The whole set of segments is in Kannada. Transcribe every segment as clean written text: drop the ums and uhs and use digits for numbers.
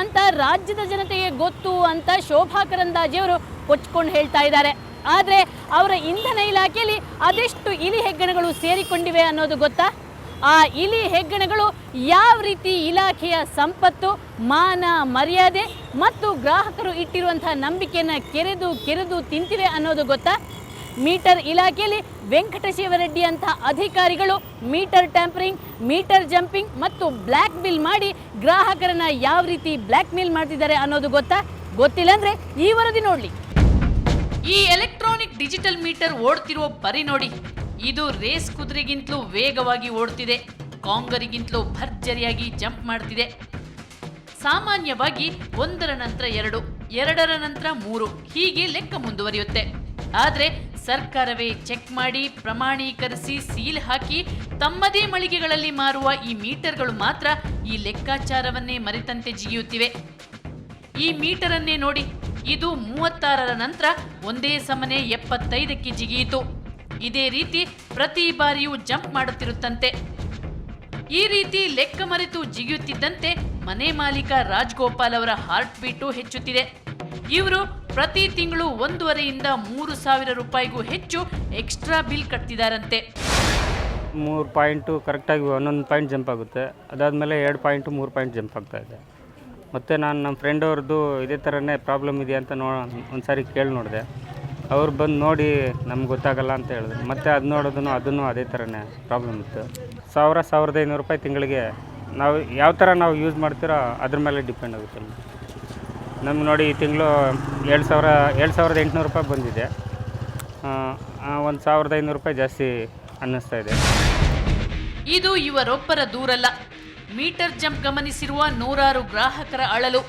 ಅಂತ ರಾಜ್ಯದ ಜನತೆಗೆ ಗೊತ್ತು ಅಂತ ಶೋಭಾ ಕರಂದ್ಲಾಜೆಯವರು ಕೊಚ್ಕೊಂಡು ಹೇಳ್ತಾ ಇದ್ದಾರೆ. ಆದರೆ ಅವರ ಇಂಧನ ಇಲಾಖೆಯಲ್ಲಿ ಅದೆಷ್ಟು ಇಲಿ ಹೆಗ್ಗಣಗಳು ಸೇರಿಕೊಂಡಿವೆ ಅನ್ನೋದು ಗೊತ್ತಾ? ಆ ಇಲಿ ಹೆಗ್ಗಣಗಳು ಯಾವ ರೀತಿ ಇಲಾಖೆಯ ಸಂಪತ್ತು, ಮಾನ, ಮರ್ಯಾದೆ ಮತ್ತು ಗ್ರಾಹಕರು ಇಟ್ಟಿರುವಂತಹ ನಂಬಿಕೆಯನ್ನು ಕೆರೆದು ತಿಂತಿವೆ ಅನ್ನೋದು ಗೊತ್ತಾ? ಮೀಟರ್ ಇಲಾಖೆಯಲ್ಲಿ ವೆಂಕಟಶಿವರೆಡ್ಡಿ ಅಂತ ಅಧಿಕಾರಿಗಳು ಮೀಟರ್ ಟ್ಯಾಂಪರಿಂಗ್, ಮೀಟರ್ ಜಂಪಿಂಗ್ ಮತ್ತು ಬ್ಲ್ಯಾಕ್ ಬಿಲ್ ಮಾಡಿ ಗ್ರಾಹಕರನ್ನ ಯಾವ ರೀತಿ ಬ್ಲ್ಯಾಕ್ ಮೇಲ್ ಮಾಡ್ತಿದ್ದಾರೆ ಅನ್ನೋದು ಗೊತ್ತಾ? ಗೊತ್ತಿಲ್ಲ ಅಂದ್ರೆ ಈ ವರದಿ ನೋಡ್ಲಿ. ಈ ಎಲೆಕ್ಟ್ರಾನಿಕ್ ಡಿಜಿಟಲ್ ಮೀಟರ್ ಓಡ್ತಿರುವ ಪರಿ ನೋಡಿ. ಇದು ರೇಸ್ ಕುದುರೆಗಿಂತಲೂ ವೇಗವಾಗಿ ಓಡ್ತಿದೆ, ಕಾಂಗರಿಗಿಂತಲೂ ಭರ್ಜರಿಯಾಗಿ ಜಂಪ್ ಮಾಡ್ತಿದೆ. ಸಾಮಾನ್ಯವಾಗಿ ಒಂದರ ನಂತರ ಎರಡು, ಎರಡರ ನಂತರ ಮೂರು, ಹೀಗೆ ಲೆಕ್ಕ ಮುಂದುವರಿಯುತ್ತೆ. ಆದರೆ ಸರ್ಕಾರವೇ ಚೆಕ್ ಮಾಡಿ, ಪ್ರಮಾಣೀಕರಿಸಿ, ಸೀಲ್ ಹಾಕಿ ತಮ್ಮದೇ ಮಳಿಗೆಗಳಲ್ಲಿ ಮಾರುವ ಈ ಮೀಟರ್ಗಳು ಮಾತ್ರ ಈ ಲೆಕ್ಕಾಚಾರವನ್ನೇ ಮರೆತಂತೆ ಜಿಗಿಯುತ್ತಿವೆ. ಈ ಮೀಟರ್ ಅನ್ನೇ ನೋಡಿ, ಇದು 36ರ ನಂತರ ಒಂದೇ ಸಮನೆ 75ಕ್ಕೆ ಜಿಗಿಯಿತು. ಇದೇ ರೀತಿ ಪ್ರತಿ ಬಾರಿಯೂ ಜಂಪ್ ಮಾಡುತ್ತಿರುತ್ತಂತೆ. ಈ ರೀತಿ ಲೆಕ್ಕ ಮರೆತು ಜಿಗಿಯುತ್ತಿದ್ದಂತೆ ಮನೆ ಮಾಲೀಕ ರಾಜ್ಗೋಪಾಲ್ ಅವರ ಹಾರ್ಟ್ ಬೀಟು ಹೆಚ್ಚುತ್ತಿದೆ. ಇವರು ಪ್ರತಿ ತಿಂಗಳು 1,500ರಿಂದ 3,000 ರೂಪಾಯಿಗೂ ಹೆಚ್ಚು ಎಕ್ಸ್ಟ್ರಾ ಬಿಲ್ ಕಟ್ತಿದಾರಂತೆ. 3 ಪಾಯಿಂಟು ಕರೆಕ್ಟಾಗಿ ಒಂದೊಂದು ಪಾಯಿಂಟ್ ಜಂಪ್ ಆಗುತ್ತೆ. ಅದಾದಮೇಲೆ 2 ಪಾಯಿಂಟು 3 ಪಾಯಿಂಟ್ ಜಂಪ್ ಆಗ್ತಾ ಇದೆ. ಮತ್ತು ನಾನು ನಮ್ಮ ಫ್ರೆಂಡ್ ಅವ್ರದ್ದು ಇದೇ ಥರನೇ ಪ್ರಾಬ್ಲಮ್ ಇದೆಯಾ ಅಂತ ಒಂದು ಸಾರಿ ಕೇಳಿ ನೋಡಿದೆ. ಅವ್ರು ಬಂದು ನೋಡಿ ನಮ್ಗೆ ಗೊತ್ತಾಗಲ್ಲ ಅಂತ ಹೇಳಿದ್ರು. ಮತ್ತು ಅದು ನೋಡೋದನ್ನು ಅದನ್ನು ಅದೇ ಥರನೇ ಪ್ರಾಬ್ಲಮ್ ಇತ್ತು. 1,500 ರೂಪಾಯಿ ತಿಂಗಳಿಗೆ ನಾವು ಯಾವ ಥರ ನಾವು ಯೂಸ್ ಮಾಡ್ತೀರೋ ಅದ್ರ ಮೇಲೆ ಡಿಪೆಂಡ್ ಆಗುತ್ತೆ. ನಮ್ಗೆ ನೋಡಿ ಈ ತಿಂಗಳು 7,800 ರೂಪಾಯಿ ಬಂದಿದೆ. 1,500 ರೂಪಾಯಿ ಜಾಸ್ತಿ ಅನ್ನಿಸ್ತಾ ಇದೆ. ಇದು ಇವರೊಬ್ಬರ ದೂರಲ್ಲ. ಮೀಟರ್ ಜಂಪ್ ಗಮನಿಸಿರುವ ನೂರಾರು ಗ್ರಾಹಕರ ಅಳಲು.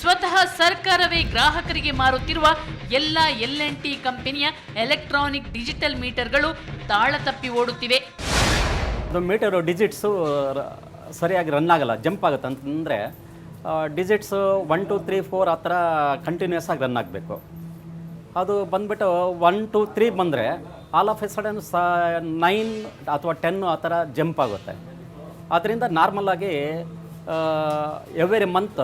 ಸ್ವತಃ ಸರ್ಕಾರವೇ ಗ್ರಾಹಕರಿಗೆ ಮಾರುತ್ತಿರುವ ಎಲ್ಲ L&T ಕಂಪನಿಯ ಎಲೆಕ್ಟ್ರಾನಿಕ್ ಡಿಜಿಟಲ್ ಮೀಟರ್ಗಳು ತಾಳ ತಪ್ಪಿ ಓಡುತ್ತಿವೆ. ಅದು ಮೀಟರು ಡಿಜಿಟ್ಸು ಸರಿಯಾಗಿ ರನ್ ಆಗಲ್ಲ, ಜಂಪ್ ಆಗುತ್ತೆ. ಅಂತಂದರೆ ಡಿಜಿಟ್ಸು 1 2 3 4 ಆ ಥರ ಕಂಟಿನ್ಯೂಸ್ ಆಗಿ ರನ್ ಆಗಬೇಕು. ಅದು ಬಂದುಬಿಟ್ಟು 1 2 3 ಬಂದರೆ ಆಲ್ ಆಫ್ ಎ ಸಡನ್ 9 ಅಥವಾ 10 ಆ ಥರ ಜಂಪ್ ಆಗುತ್ತೆ. ಆದ್ದರಿಂದ ನಾರ್ಮಲಾಗಿ ಎವ್ರಿ ಮಂತ್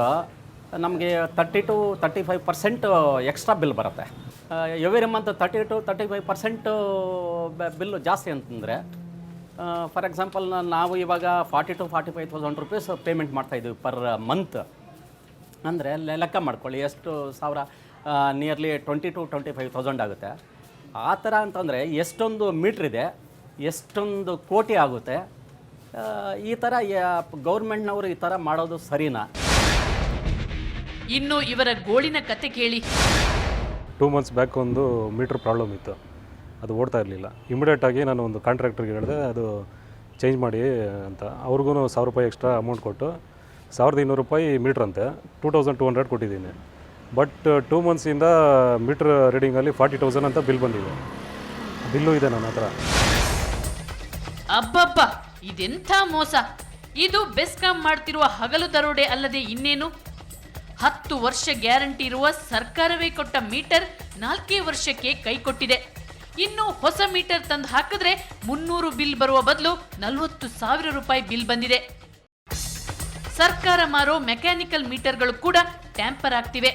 ನಮಗೆ 30 to 35% ಎಕ್ಸ್ಟ್ರಾ ಬಿಲ್ ಬರುತ್ತೆ. ಎವ್ರಿ ಮಂತ್ 30 to 35% ಬಿಲ್ಲು ಜಾಸ್ತಿ ಅಂತಂದರೆ, ಫಾರ್ ಎಕ್ಸಾಂಪಲ್ ನಾವು ಇವಾಗ 40,000 to 45,000 ರೂಪೀಸ್ ಪೇಮೆಂಟ್ ಮಾಡ್ತಾಯಿದ್ದೀವಿ ಪರ್ ಮಂತ್. ಅಂದರೆ ಲೆಕ್ಕ ಮಾಡ್ಕೊಳ್ಳಿ ಎಷ್ಟು ಸಾವಿರ, ನಿಯರ್ಲಿ 20,000 to 25,000 ಆಗುತ್ತೆ. ಆ ಥರ ಅಂತಂದರೆ ಎಷ್ಟೊಂದು ಮೀಟ್ರಿದೆ, ಎಷ್ಟೊಂದು ಕೋಟಿ ಆಗುತ್ತೆ. ಈ ಥರ ಗೌರ್ಮೆಂಟ್ನವರು ಈ ಥರ ಮಾಡೋದು ಸರಿನಾ? ಇನ್ನು ಇವರ ಗೋಳಿನ ಕತೆ ಕೇಳಿ. 2 months ಬ್ಯಾಕ್ ಒಂದು ಮೀಟ್ರ್ ಪ್ರಾಬ್ಲಮ್ ಇತ್ತು, ಅದು ಓಡ್ತಾ ಇರಲಿಲ್ಲ. ಇಮಿಡಿಯೇಟಾಗಿ ನಾನು ಒಂದು ಕಾಂಟ್ರಾಕ್ಟ್ರಿಗೆ ಹೇಳಿದೆ ಅದು ಚೇಂಜ್ ಮಾಡಿ ಅಂತ. ಅವ್ರಿಗೂ 1,000 ರೂಪಾಯಿ ಎಕ್ಸ್ಟ್ರಾ ಅಮೌಂಟ್ ಕೊಟ್ಟು 1,200 ರೂಪಾಯಿ ಮೀಟ್ರ್ ಅಂತೆ 2,200 ಕೊಟ್ಟಿದ್ದೀನಿ. ಬಟ್ 2 monthsಯಿಂದ ಮೀಟ್ರ್ ರೀಡಿಂಗಲ್ಲಿ 40,000 ಅಂತ ಬಿಲ್ ಬಂದಿದೆ. ಬಿಲ್ಲು ಇದೆ ನನ್ನ ಹತ್ರ. ಅಬ್ಬಬ್ಬ, ಇದೆಂಥ ಮೋಸ! ಇದು ಬೆಸ್ಕಾಂ ಮಾಡ್ತಿರುವ ಹಗಲು ದರೋಡೆ ಅಲ್ಲದೆ ಇನ್ನೇನು? 10 ವರ್ಷ ಗ್ಯಾರಂಟಿ ಇರುವ ಸರ್ಕಾರವೇ ಕೊಟ್ಟ ಮೀಟರ್ 4 ವರ್ಷಕ್ಕೆ ಕೈ ಕೊಟ್ಟಿದೆ. ಇನ್ನು ಹೊಸ ಮೀಟರ್ ತಂದು ಹಾಕಿದ್ರೆ 300 ಬಿಲ್ ಬರುವ ಬದಲು 40,000 ರೂಪಾಯಿ ಬಿಲ್ ಬಂದಿದೆ. ಸರ್ಕಾರ ಮಾರೋ ಮೆಕ್ಯಾನಿಕಲ್ ಮೀಟರ್ಗಳು ಕೂಡ ಟ್ಯಾಂಪರ್ ಆಗ್ತಿವೆ.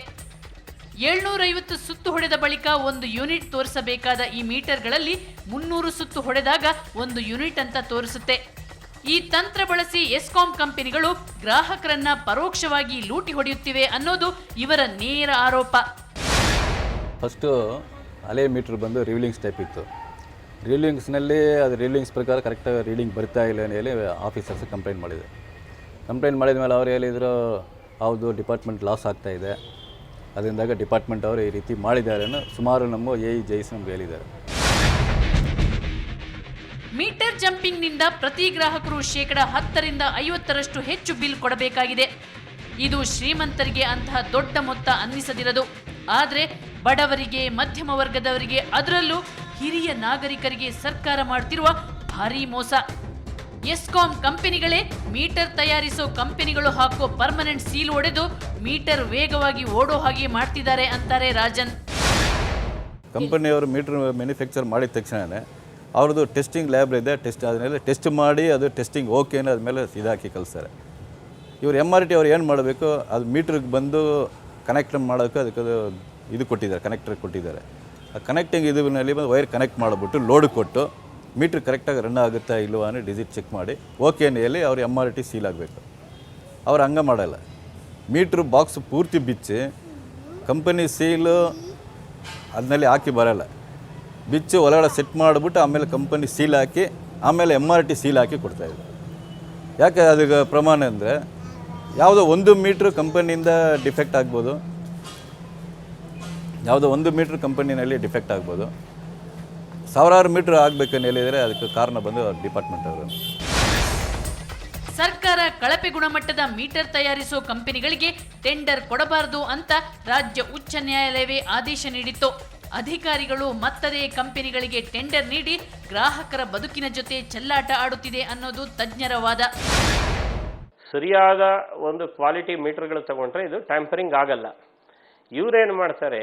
750 ಸುತ್ತು ಹೊಡೆದ ಬಳಿಕ 1 ಯೂನಿಟ್ ತೋರಿಸಬೇಕಾದ ಈ ಮೀಟರ್ಗಳಲ್ಲಿ 300 ಸುತ್ತು ಹೊಡೆದಾಗ 1 ಯೂನಿಟ್ ಅಂತ ತೋರಿಸುತ್ತೆ. ಈ ತಂತ್ರ ಬಳಸಿ ಎಸ್ಕಾಂ ಕಂಪನಿಗಳು ಗ್ರಾಹಕರನ್ನ ಪರೋಕ್ಷವಾಗಿ ಲೂಟಿ ಹೊಡೆಯುತ್ತಿವೆ ಅನ್ನೋದು ಇವರ ನೇರ ಆರೋಪ. ಫಸ್ಟು ಹಳೆ ಮೀಟ್ರ್ ಬಂದು ರೀಲಿಂಗ್ಸ್ ಟೈಪ್ ಇತ್ತು. ರೀಲಿಂಗ್ಸ್ನಲ್ಲಿ ಅದು ರೀಲಿಂಗ್ಸ್ ಪ್ರಕಾರ ಕರೆಕ್ಟಾಗಿ ರೀಡಿಂಗ್ ಬರ್ತಾ ಇಲ್ಲ ಅಂತ ಹೇಳಿ ಆಫೀಸರ್ಸ್ ಕಂಪ್ಲೇಂಟ್ ಮಾಡಿದ ಮೇಲೆ ಅವ್ರು ಹೇಳಿದರು ಹೌದು ಡಿಪಾರ್ಟ್ಮೆಂಟ್ ಲಾಸ್ ಆಗ್ತಾಯಿದೆ, ಅದರಿಂದಾಗ ಡಿಪಾರ್ಟ್ಮೆಂಟ್ ಅವರು ಈ ರೀತಿ ಮಾಡಿದ್ದಾರೆ ಅನ್ನೋ ಸುಮಾರು ನಮ್ಮ ಜೈಸ್ ನಮ್ಗೆ ಹೇಳಿದ್ದಾರೆ. ಮೀಟರ್ ಜಂಪಿಂಗ್ನಿಂದ ಪ್ರತಿ ಗ್ರಾಹಕರು 10% 50% ಹೆಚ್ಚು ಬಿಲ್ ಕೊಡಬೇಕಾಗಿದೆ. ಇದು ಶ್ರೀಮಂತರಿಗೆ ಅಂತಹ ದೊಡ್ಡ ಮೊತ್ತ ಅನ್ನಿಸದಿರದು. ಆದರೆ ಬಡವರಿಗೆ, ಮಧ್ಯಮ ವರ್ಗದವರಿಗೆ, ಅದರಲ್ಲೂ ಹಿರಿಯ ನಾಗರಿಕರಿಗೆ ಸರ್ಕಾರ ಮಾಡ್ತಿರುವ ಭಾರೀ ಮೋಸ. ಎಸ್ಕಾಂ ಕಂಪನಿಗಳೇ ಮೀಟರ್ ತಯಾರಿಸೋ ಕಂಪನಿಗಳು ಹಾಕೋ ಪರ್ಮನೆಂಟ್ ಸೀಲ್ ಒಡೆದು ಮೀಟರ್ ವೇಗವಾಗಿ ಓಡೋ ಹಾಗೆ ಮಾಡ್ತಿದ್ದಾರೆ ಅಂತಾರೆ ರಾಜನ್. ಕಂಪನಿಯವರು ಮೀಟರ್ ಮ್ಯಾನುಫ್ಯಾಕ್ಚರ್ ಮಾಡಿದ ತಕ್ಷಣವೇ ಅವ್ರದ್ದು ಟೆಸ್ಟಿಂಗ್ ಲ್ಯಾಬ್ ಇದೆ, ಟೆಸ್ಟ್ ಆದಮೇಲೆ ಟೆಸ್ಟ್ ಮಾಡಿ ಅದು ಟೆಸ್ಟಿಂಗ್ ಓಕೆ ಆದಮೇಲೆ ಇದಾಕಿ ಕಳಿಸ್ತಾರೆ. ಇವರು MRT ಅವ್ರು ಏನು ಮಾಡಬೇಕು, ಅದು ಮೀಟ್ರಿಗೆ ಬಂದು ಕನೆಕ್ಟ್ ಮಾಡೋಕ್ಕೆ ಅದಕ್ಕೆ ಇದು ಕೊಟ್ಟಿದ್ದಾರೆ, ಕನೆಕ್ಟರ್ ಕೊಟ್ಟಿದ್ದಾರೆ. ಆ ಕನೆಕ್ಟಿಂಗ್ ಇದರಲ್ಲಿ ಬಂದು ವೈರ್ ಕನೆಕ್ಟ್ ಮಾಡಿಬಿಟ್ಟು ಲೋಡ್ ಕೊಟ್ಟು ಮೀಟ್ರ್ ಕರೆಕ್ಟಾಗಿ ರನ್ ಆಗುತ್ತಾ ಇಲ್ವಾ ಅನ್ನೋ ಡಿಜಿಟ್ ಚೆಕ್ ಮಾಡಿ ಓಕೆ ಹೇಳಿ ಅವ್ರು MRT ಸೀಲ್ ಆಗಬೇಕು. ಅವ್ರು ಹಂಗೆ ಮಾಡಲ್ಲ. ಮೀಟ್ರ್ ಬಾಕ್ಸ್ ಪೂರ್ತಿ ಬಿಚ್ಚಿ ಕಂಪನಿ ಸೀಲು ಅದನ್ನಲ್ಲಿ ಹಾಕಿ ಬರೋಲ್ಲ, ಬಿಚ್ಚು ಒಳಗಡೆ ಸೆಟ್ ಮಾಡಿಬಿಟ್ಟು ಆಮೇಲೆ ಕಂಪನಿ ಸೀಲ್ ಹಾಕಿ ಆಮೇಲೆ MRT ಸೀಲ್ ಹಾಕಿ ಕೊಡ್ತಾಯಿದ್ರು. ಯಾಕೆ ಅದಕ್ಕೆ ಪ್ರಮಾಣ ಅಂದರೆ ಯಾವುದೋ ಒಂದು ಮೀಟ್ರ್ ಕಂಪನಿಯಿಂದ ಡಿಫೆಕ್ಟ್ ಆಗ್ಬೋದು, ಯಾವುದೋ ಒಂದು ಮೀಟ್ರ್ ಕಂಪನಿನಲ್ಲಿ ಡಿಫೆಕ್ಟ್ ಆಗ್ಬೋದು, ಸಾವಿರಾರು ಮೀಟ್ರ್ ಆಗಬೇಕಂತ ಹೇಳಿದರೆ ಅದಕ್ಕೆ ಕಾರಣ ಬಂದು ಡಿಪಾರ್ಟ್ಮೆಂಟ್ ಅವರು. ಸರ್ಕಾರ ಕಳಪೆ ಗುಣಮಟ್ಟದ ಮೀಟರ್ ತಯಾರಿಸೋ ಕಂಪನಿಗಳಿಗೆ ಟೆಂಡರ್ ಕೊಡಬಾರದು ಅಂತ ರಾಜ್ಯ ಉಚ್ಚ ನ್ಯಾಯಾಲಯವೇ ಆದೇಶ ನೀಡಿತ್ತು. ಅಧಿಕಾರಿಗಳು ಮತ್ತದೇ ಕಂಪನಿಗಳಿಗೆ ಟೆಂಡರ್ ನೀಡಿ ಗ್ರಾಹಕರ ಬದುಕಿನ ಜೊತೆ ಚೆಲ್ಲಾಟ ಆಡುತ್ತಿದೆ ಅನ್ನೋದು ತಜ್ಞರ ವಾದ. ಸರಿಯಾದ ಒಂದು ಕ್ವಾಲಿಟಿ ಮೀಟರ್ಗಳು ತಗೊಂಡ್ರೆ ಇದು ಟ್ಯಾಂಪರಿಂಗ್ ಆಗಲ್ಲ. ಇವರೇನು ಮಾಡ್ತಾರೆ,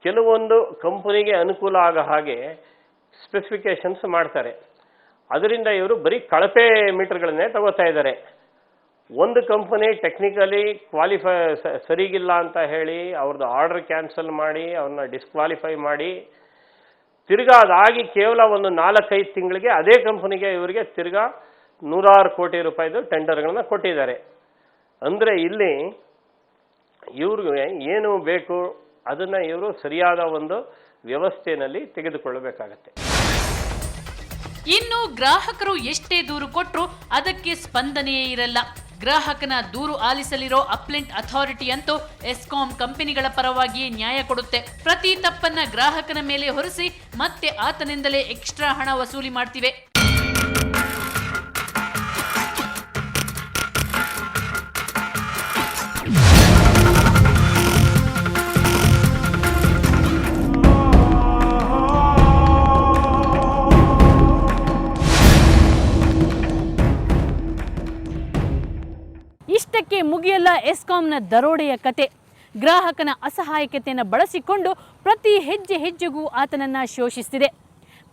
ಕೆಲವೊಂದು ಕಂಪನಿಗೆ ಅನುಕೂಲ ಆಗೋ ಹಾಗೆ ಸ್ಪೆಸಿಫಿಕೇಶನ್ಸ್ ಮಾಡ್ತಾರೆ. ಅದರಿಂದ ಇವರು ಬರೀ ಕಳಪೆ ಮೀಟರ್ಗಳನ್ನೇ ತಗೋತಾ ಇದ್ದಾರೆ. ಒಂದು ಕಂಪನಿ ಟೆಕ್ನಿಕಲಿ ಸರಿಗಿಲ್ಲ ಅಂತ ಹೇಳಿ ಅವ್ರದ್ದು ಆರ್ಡರ್ ಕ್ಯಾನ್ಸಲ್ ಮಾಡಿ ಅವ್ರನ್ನ ಡಿಸ್ಕ್ವಾಲಿಫೈ ಮಾಡಿ ತಿರ್ಗಾ ಅದಾಗಿ ಕೇವಲ ಒಂದು 4-5 ತಿಂಗಳಿಗೆ ಅದೇ ಕಂಪನಿಗೆ ಇವರಿಗೆ ತಿರ್ಗಾ 100 ಕೋಟಿ ರೂಪಾಯಿದು ಟೆಂಡರ್ಗಳನ್ನ ಕೊಟ್ಟಿದ್ದಾರೆ. ಅಂದರೆ ಇಲ್ಲಿ ಇವ್ರಿಗೆ ಏನು ಬೇಕು ಅದನ್ನು ಇವರು ಸರಿಯಾದ ಒಂದು ವ್ಯವಸ್ಥೆಯಲ್ಲಿ ತೆಗೆದುಕೊಳ್ಳಬೇಕಾಗತ್ತೆ. ಇನ್ನು ಗ್ರಾಹಕರು ಎಷ್ಟೇ ದೂರು ಕೊಟ್ಟರು ಅದಕ್ಕೆ ಸ್ಪಂದನೆಯೇ ಇರಲ್ಲ. ಗ್ರಾಹಕನ ದೂರು ಆಲಿಸಲಿರೋ ಅಪ್ಲೆಂಟ್ ಅಥಾರಿಟಿ ಅಂತೂ ಎಸ್ಕಾಂ ಕಂಪನಿಗಳ ಪರವಾಗಿಯೇ ನ್ಯಾಯ ಕೊಡುತ್ತೆ. ಪ್ರತಿ ತಪ್ಪನ್ನ ಗ್ರಾಹಕನ ಮೇಲೆ ಹೊರಿಸಿ ಮತ್ತೆ ಆತನಿಂದಲೇ ಎಕ್ಸ್ಟ್ರಾ ಹಣ ವಸೂಲಿ ಮಾಡ್ತಿವೆ. ಇಷ್ಟಕ್ಕೆ ಮುಗಿಯಲ್ಲ ಎಸ್ಕಾಂನ ದರೋಡೆಯ ಕತೆ. ಗ್ರಾಹಕನ ಅಸಹಾಯಕತೆಯನ್ನು ಬಳಸಿಕೊಂಡು ಪ್ರತಿ ಹೆಜ್ಜೆ ಹೆಜ್ಜೆಗೂ ಆತನನ್ನು ಶೋಷಿಸ್ತಿದೆ.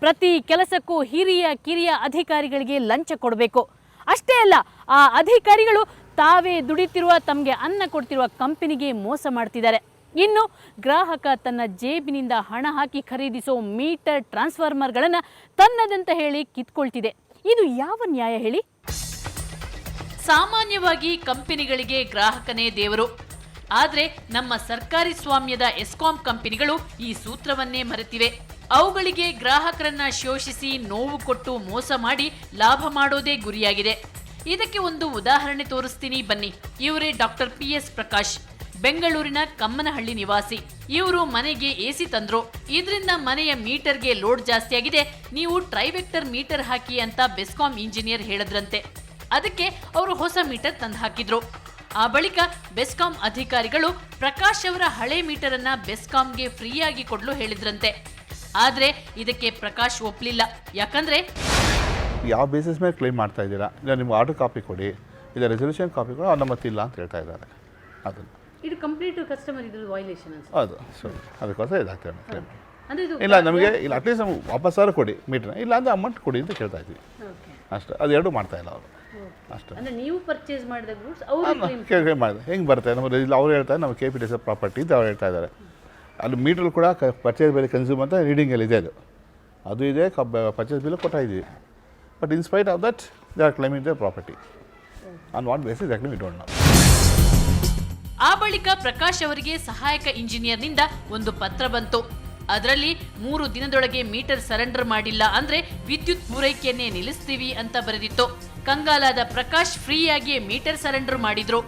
ಪ್ರತಿ ಕೆಲಸಕ್ಕೂ ಹಿರಿಯ ಕಿರಿಯ ಅಧಿಕಾರಿಗಳಿಗೆ ಲಂಚ ಕೊಡಬೇಕು. ಅಷ್ಟೇ ಅಲ್ಲ, ಆ ಅಧಿಕಾರಿಗಳು ತಾವೇ ದುಡಿತಿರುವ ತಮಗೆ ಅನ್ನ ಕೊಡ್ತಿರುವ ಕಂಪನಿಗೆ ಮೋಸ ಮಾಡ್ತಿದ್ದಾರೆ. ಇನ್ನು ಗ್ರಾಹಕ ತನ್ನ ಜೇಬಿನಿಂದ ಹಣ ಹಾಕಿ ಖರೀದಿಸೋ ಮೀಟರ್ ಟ್ರಾನ್ಸ್ಫಾರ್ಮರ್ಗಳನ್ನು ತನ್ನದಂತ ಹೇಳಿ ಕಿತ್ಕೊಳ್ತಿದೆ. ಇದು ಯಾವ ನ್ಯಾಯ ಹೇಳಿ? ಸಾಮಾನ್ಯವಾಗಿ ಕಂಪನಿಗಳಿಗೆ ಗ್ರಾಹಕನೇ ದೇವರು. ಆದರೆ ನಮ್ಮ ಸರ್ಕಾರಿ ಸ್ವಾಮ್ಯದ ಎಸ್ಕಾಂ ಕಂಪನಿಗಳು ಈ ಸೂತ್ರವನ್ನೇ ಮರೆತಿವೆ. ಅವುಗಳಿಗೆ ಗ್ರಾಹಕರನ್ನ ಶೋಷಿಸಿ ನೋವು ಕೊಟ್ಟು ಮೋಸ ಮಾಡಿ ಲಾಭ ಮಾಡೋದೇ ಗುರಿಯಾಗಿದೆ. ಇದಕ್ಕೆ ಒಂದು ಉದಾಹರಣೆ ತೋರಿಸ್ತೀನಿ ಬನ್ನಿ. ಇವರೇ ಡಾಕ್ಟರ್ PS ಪ್ರಕಾಶ್, ಬೆಂಗಳೂರಿನ ಕಮ್ಮನಹಳ್ಳಿ ನಿವಾಸಿ. ಇವರು ಮನೆಗೆ AC ತಂದ್ರು. ಇದರಿಂದ ಮನೆಯ ಮೀಟರ್ಗೆ ಲೋಡ್ ಜಾಸ್ತಿ ಆಗಿದೆ, ನೀವು ಟ್ರೈವೆಕ್ಟರ್ ಮೀಟರ್ ಹಾಕಿ ಅಂತ ಬೆಸ್ಕಾಂ ಇಂಜಿನಿಯರ್ ಹೇಳಿದ್ರಂತೆ. ಅದಕ್ಕೆ ಅವರು ಹೊಸ ಮೀಟರ್ ತಂದು ಹಾಕಿದ್ರು. ಆ ಬಳಿಕ ಬೆಸ್ಕಾಂ ಅಧಿಕಾರಿಗಳು ಪ್ರಕಾಶ್ ಅವರ ಹಳೆ ಮೀಟರ್ ಅನ್ನ ಬೆಸ್ಕಾಂಗೆ ಫ್ರೀಯಾಗಿ ಕೊಡಲು ಹೇಳಿದ್ರಂತೆ. ಆದ್ರೆ ಇದಕ್ಕೆ ಪ್ರಕಾಶ್ ಒಪ್ಪಲಿಲ್ಲ. ಯಾಕಂದ್ರೆ ಯಾವ ಬೇಸಿಸ್ ಮೇಲೆ ಕ್ಲೈಮ್ ಮಾಡ್ತಾ ಇದ್ದೀರಾ, ಇಲ್ಲ ನಿಮ್ಮ ಆರ್ಡರ್ ಕಾಪಿ ಕೊಡಿ, ಇಲ್ಲ ರೆಸಲ್ಯೂಷನ್ ಕಾಪಿ ಕೊಡಿ, ಅವ್ರು ಮತ್ತಿಲ್ಲ ಅಂತ ಹೇಳ್ತಾ ಇದ್ದಾರೆ. ಅದನ್ನು ಇದು ಕಂಪ್ಲೀಟ್ ಕಸ್ಟಮರ್ ಇದ್ರ ವೈಲೇಷನ್ ಅನ್ಸುತ್ತೆ. ಹೌದು, ಸರಿ, ಅದಕ್ಕೋಸ್ಕರ ಇದಾಗ್ತದೆ ಕ್ಲೈಮ್. ಇಲ್ಲ ನಮಗೆ ಇಲ್ಲ ಅಟ್ಲೀಸ್ಟ್ ನಮ್ಗೆ ವಾಪಸ್ಸಾರು ಕೊಡಿ ಮೀಟ್ರನ್ನ, ಇಲ್ಲ ಅಂದರೆ ಅಮೌಂಟ್ ಕೊಡಿ ಅಂತ ಕೇಳ್ತಾ ಇದ್ವಿ ಅಷ್ಟೇ. ಅದೆರಡು ಮಾಡ್ತಾ ಇಲ್ಲ ಅವರು ಅಷ್ಟೇ. ಅಂದ್ರೆ ನೀವು ಪರ್ಚೇಸ್ ಮಾಡಿದ ಗೂಡ್ಸ್ ಅವರು ಕೇಳಿ ಮಾಡಿದೆ ಹೆಂಗೆ ಬರುತ್ತೆ ನಮ್ಮ ಅವ್ರು ಹೇಳ್ತಾರೆ ನಮ್ಮ KPTC ಪ್ರಾಪರ್ಟಿ ಅಂತ ಅವ್ರು ಹೇಳ್ತಾ ಇದ್ದಾರೆ. ಅಲ್ಲಿ ಮೀಟ್ರಲ್ಲಿ ಕೂಡ ಪರ್ಚೇಸ್ ಬೆಲೆ ಕನ್ಸ್ಯೂಮ್ ಅಂತ ರೀಡಿಂಗಲ್ಲಿ ಇದೆ, ಅದು ಇದೆ, ಪರ್ಚೇಸ್ ಬಿಲ್ ಕೊಡ್ತಾ ಇದ್ದೀವಿ. But in spite of that they are climbing the property on what basis exactly we don't know. ಆ ಬಳಿಕ ಪ್ರಕಾಶ್ ಅವರಿಗೆ ಸಹಾಯಕ ಇಂಜಿನಿಯರ್ನಿಂದ ಒಂದು ಪತ್ರ ಬಂತು. ಅದರಲ್ಲಿ 3 ದಿನದೊಳಗೆ ಮೀಟರ್ ಸರೆಂಡರ್ ಮಾಡಿಲ್ಲ ಅಂದ್ರೆ ವಿದ್ಯುತ್ ಪೂರೈಕೆಯನ್ನೇ ನಿಲ್ಲಿಸ್ತೀವಿ ಅಂತ ಬರೆದಿತ್ತು. ಕಂಗಾಲಾದ ಪ್ರಕಾಶ್ ಫ್ರೀಯಾಗಿ ಮೀಟರ್ ಸರೆಂಡರ್ ಮಾಡಿದ್ರು.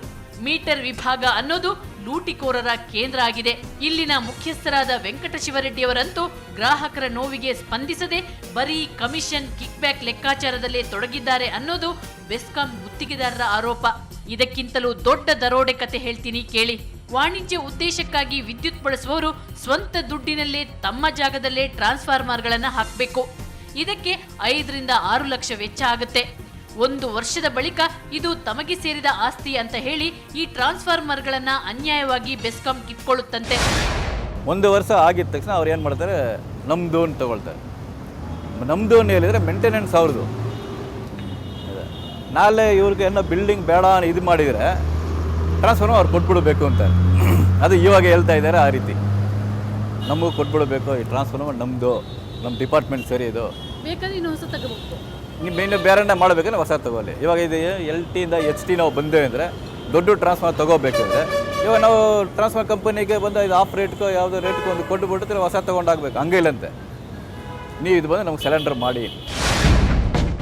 ಮೀಟರ್ ವಿಭಾಗ ಅನ್ನೋದು ಲೂಟಿಕೋರರ ಕೇಂದ್ರ ಆಗಿದೆ. ಇಲ್ಲಿನ ಮುಖ್ಯಸ್ಥರಾದ ವೆಂಕಟಶಿವರೆಡ್ಡಿಯವರಂತೂ ಗ್ರಾಹಕರ ನೋವಿಗೆ ಸ್ಪಂದಿಸದೆ ಬರೀ ಕಮಿಷನ್ ಕಿಕ್ಬ್ಯಾಕ್ ಲೆಕ್ಕಾಚಾರದಲ್ಲೇ ತೊಡಗಿದ್ದಾರೆ ಅನ್ನೋದು ಬೆಸ್ಕಾಂ ಗುತ್ತಿಗೆದಾರರ ಆರೋಪ. ಇದಕ್ಕಿಂತಲೂ ದೊಡ್ಡ ದರೋಡೆ ಕತೆ ಹೇಳ್ತೀನಿ ಕೇಳಿ. ವಾಣಿಜ್ಯ ಉದ್ದೇಶಕ್ಕಾಗಿ ವಿದ್ಯುತ್ ಬಳಸುವವರು ಸ್ವಂತ ದುಡ್ಡಿನಲ್ಲೇ ತಮ್ಮ ಜಾಗದಲ್ಲೇ ಟ್ರಾನ್ಸ್ಫಾರ್ಮರ್ಗಳನ್ನು ಹಾಕಬೇಕು. ಇದಕ್ಕೆ 5 ರಿಂದ 6 ಲಕ್ಷ ವೆಚ್ಚ ಆಗುತ್ತೆ. 1 ವರ್ಷದ ಬಳಿಕ ಇದು ತಮಗೆ ಸೇರಿದ ಆಸ್ತಿ ಅಂತ ಹೇಳಿ ಈ ಟ್ರಾನ್ಸ್ಫಾರ್ಮರ್ಗಳನ್ನ ಅನ್ಯಾಯವಾಗಿ ಬೆಸ್ಕಾಂ ಕಿತ್ಕೊಳ್ಳುತ್ತಂತೆ. 1 ವರ್ಷ ಆಗಿದ ತಕ್ಷಣ ಅವ್ರು ಏನು ಮಾಡ್ತಾರೆ, ನಮ್ಮದು ಅಂತ ತಗೊಳ್ತಾರೆ. ನಮ್ಮದು ಅಂತ ಹೇಳಿದರೆ ಮೇಂಟೆನೆನ್ಸ್ ಅವ್ರದ್ದು. ನಾಳೆ ಇವ್ರಿಗೆ ಏನೋ ಬಿಲ್ಡಿಂಗ್ ಬೇಡ ಇದು ಮಾಡಿದರೆ ಟ್ರಾನ್ಸ್ಫಾರ್ಮರ್ ಅವ್ರು ಕೊಟ್ಬಿಡಬೇಕು ಅಂತ. ಅದು ಇವಾಗ ಹೇಳ್ತಾ ಇದ್ದಾರೆ ಆ ರೀತಿ. ನಮಗೂ ಕೊಟ್ಬಿಡಬೇಕು ಈ ಟ್ರಾನ್ಸ್ಫಾರ್ಮರ್, ನಮ್ಮದು ನಮ್ಮ ಡಿಪಾರ್ಟ್ಮೆಂಟ್ ಸರಿ ಇದು, ಬೇಕಾದ್ರೆ ಇನ್ನೂ ಹೊಸ ತಗೋಬಹುದು. ನೀವು ಇನ್ನು ಬೇರೆನೇ ಮಾಡಬೇಕಂದ್ರೆ ಹೊಸ ತಗೊಳ್ಳಿ. ಇವಾಗ ಇದು LT ಇಂದ HT ನಾವು ಬಂದೇವೆ ಅಂದರೆ ದೊಡ್ಡ ಟ್ರಾನ್ಸ್ಫಾರ್ಮರ್ ತೊಗೋಬೇಕಂದ್ರೆ ಇವಾಗ ನಾವು ಟ್ರಾನ್ಸ್ಫಾರ್ಮರ್ ಕಂಪನಿಗೆ ಬಂದು ಇದು ಆಫ್ ರೇಟ್ಗೋ ಯಾವುದೋ ರೇಟ್ಗೋ ಒಂದು ಕೊಟ್ಟುಬಿಟ್ಟು ಹೊಸ ತೊಗೊಂಡಾಗಬೇಕು. ಹಂಗೆ ಇಲ್ಲಂತೆ, ನೀವು ಇದು ಬಂದು ನಮ್ಗೆ ಸಿಲಿಂಡರ್ ಮಾಡಿ.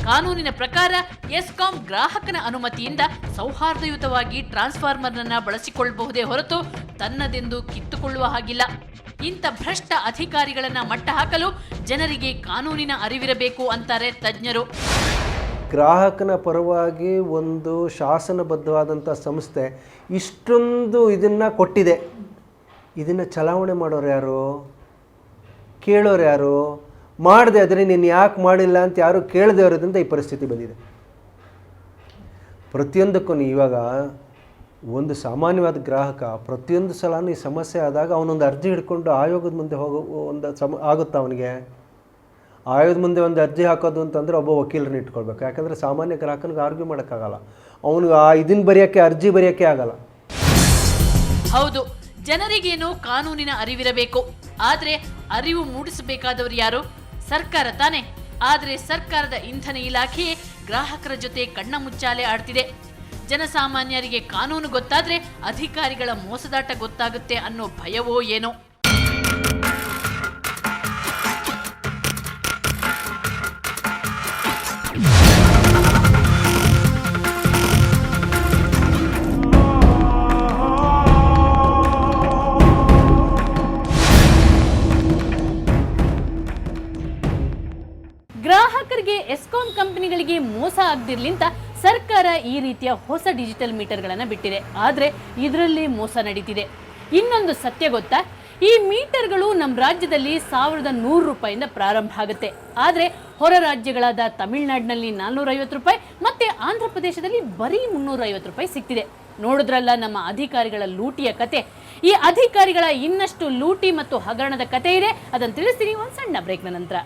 ಕಾನೂನಿನ ಪ್ರಕಾರ ಎಸ್ಕಾಂ ಗ್ರಾಹಕನ ಅನುಮತಿಯಿಂದ ಸೌಹಾರ್ದಯುತವಾಗಿ ಟ್ರಾನ್ಸ್ಫಾರ್ಮರ್ನನ್ನ ಬಳಸಿಕೊಳ್ಳಬಹುದೇ ಹೊರತು ತನ್ನದೆಂದು ಕಿತ್ತುಕೊಳ್ಳುವ ಹಾಗಿಲ್ಲ. ಇಂಥ ಭ್ರಷ್ಟ ಅಧಿಕಾರಿಗಳನ್ನ ಮಟ್ಟ ಹಾಕಲು ಜನರಿಗೆ ಕಾನೂನಿನ ಅರಿವಿರಬೇಕು ಅಂತಾರೆ ತಜ್ಞರು. ಗ್ರಾಹಕನ ಪರವಾಗಿ ಒಂದು ಶಾಸನಬದ್ಧವಾದಂಥ ಸಂಸ್ಥೆ ಇಷ್ಟೊಂದು ಇದನ್ನು ಕೊಟ್ಟಿದೆ. ಇದನ್ನು ಚಲಾವಣೆ ಮಾಡೋರು ಯಾರು, ಕೇಳೋರು ಯಾರು? ಮಾಡದೆ ಆದರೆ ನೀನು ಯಾಕೆ ಮಾಡಿಲ್ಲ ಅಂತ ಯಾರು ಕೇಳದೆ ಇರೋದ್ರಿಂದ ಈ ಪರಿಸ್ಥಿತಿ ಬಂದಿದೆ. ಪ್ರತಿಯೊಂದಕ್ಕೂ ಇವಾಗ ಒಂದು ಸಾಮಾನ್ಯವಾದ ಗ್ರಾಹಕ ಪ್ರತಿಯೊಂದು ಸಲನೂ ಈ ಸಮಸ್ಯೆ ಆದಾಗ ಅವನೊಂದು ಅರ್ಜಿ ಹಿಡ್ಕೊಂಡು ಆಯೋಗದ ಮುಂದೆ ಹೋಗೋ ಒಂದು ಆಗುತ್ತಾ ಅವನಿಗೆ? ಆಯೋಗದ ಮುಂದೆ ಒಂದು ಅರ್ಜಿ ಹಾಕೋದು ಅಂತಂದರೆ ಒಬ್ಬ ವಕೀಲರನ್ನ ಇಟ್ಕೊಳ್ಬೇಕು. ಯಾಕಂದರೆ ಸಾಮಾನ್ಯ ಗ್ರಾಹಕನಿಗೆ ಆರ್ಗ್ಯೂ ಮಾಡೋಕ್ಕಾಗಲ್ಲ, ಅವನಿಗೆ ಇದನ್ನು ಬರೆಯೋಕ್ಕೆ ಅರ್ಜಿ ಬರೆಯೋಕ್ಕೆ ಆಗಲ್ಲ. ಹೌದು, ಜನರಿಗೇನು ಕಾನೂನಿನ ಅರಿವಿರಬೇಕು. ಆದರೆ ಅರಿವು ಮೂಡಿಸಬೇಕಾದವರು ಯಾರು? ಸರ್ಕಾರ ತಾನೆ. ಆದರೆ ಸರ್ಕಾರದ ಇಂಧನ ಇಲಾಖೆಯೇ ಗ್ರಾಹಕರ ಜೊತೆ ಕಣ್ಣ ಮುಚ್ಚಾಲೆ ಆಡ್ತಿದೆ. ಜನಸಾಮಾನ್ಯರಿಗೆ ಕಾನೂನು ಗೊತ್ತಾದ್ರೆ ಅಧಿಕಾರಿಗಳ ಮೋಸದಾಟ ಗೊತ್ತಾಗುತ್ತೆ ಅನ್ನೋ ಭಯವೋ ಏನೋ. ಗ್ರಾಹಕರಿಗೆ ಎಸ್ಕಾಂ ಕಂಪನಿಗಳಿಗೆ ಮೋಸ ಆಗದಿರ್ಲಿಂತ ಸರ್ಕಾರ ಈ ರೀತಿಯ ಹೊಸ ಡಿಜಿಟಲ್ ಮೀಟರ್ಗಳನ್ನು ಬಿಟ್ಟಿದೆ. ಆದರೆ ಇದರಲ್ಲಿ ಮೋಸ ನಡೀತಿದೆ. ಇನ್ನೊಂದು ಸತ್ಯ ಗೊತ್ತಾ? ಈ ಮೀಟರ್ಗಳು ನಮ್ಮ ರಾಜ್ಯದಲ್ಲಿ 1100 ರೂಪಾಯಿಂದ ಪ್ರಾರಂಭ ಆಗುತ್ತೆ. ಆದರೆ ಹೊರ ರಾಜ್ಯಗಳಾದ ತಮಿಳುನಾಡಿನಲ್ಲಿ 450 ರೂಪಾಯಿ ಮತ್ತೆ ಆಂಧ್ರ ಪ್ರದೇಶದಲ್ಲಿ ಬರೀ 350 ರೂಪಾಯಿ ಸಿಗ್ತಿದೆ. ನೋಡಿದ್ರಲ್ಲ ನಮ್ಮ ಅಧಿಕಾರಿಗಳ ಲೂಟಿಯ ಕತೆ. ಈ ಅಧಿಕಾರಿಗಳ ಇನ್ನಷ್ಟು ಲೂಟಿ ಮತ್ತು ಹಗರಣದ ಕತೆ ಇದೆ. ಅದನ್ನು ತಿಳಿಸ್ತೀನಿ ಒಂದು ಸಣ್ಣ ಬ್ರೇಕ್ನ ನಂತರ.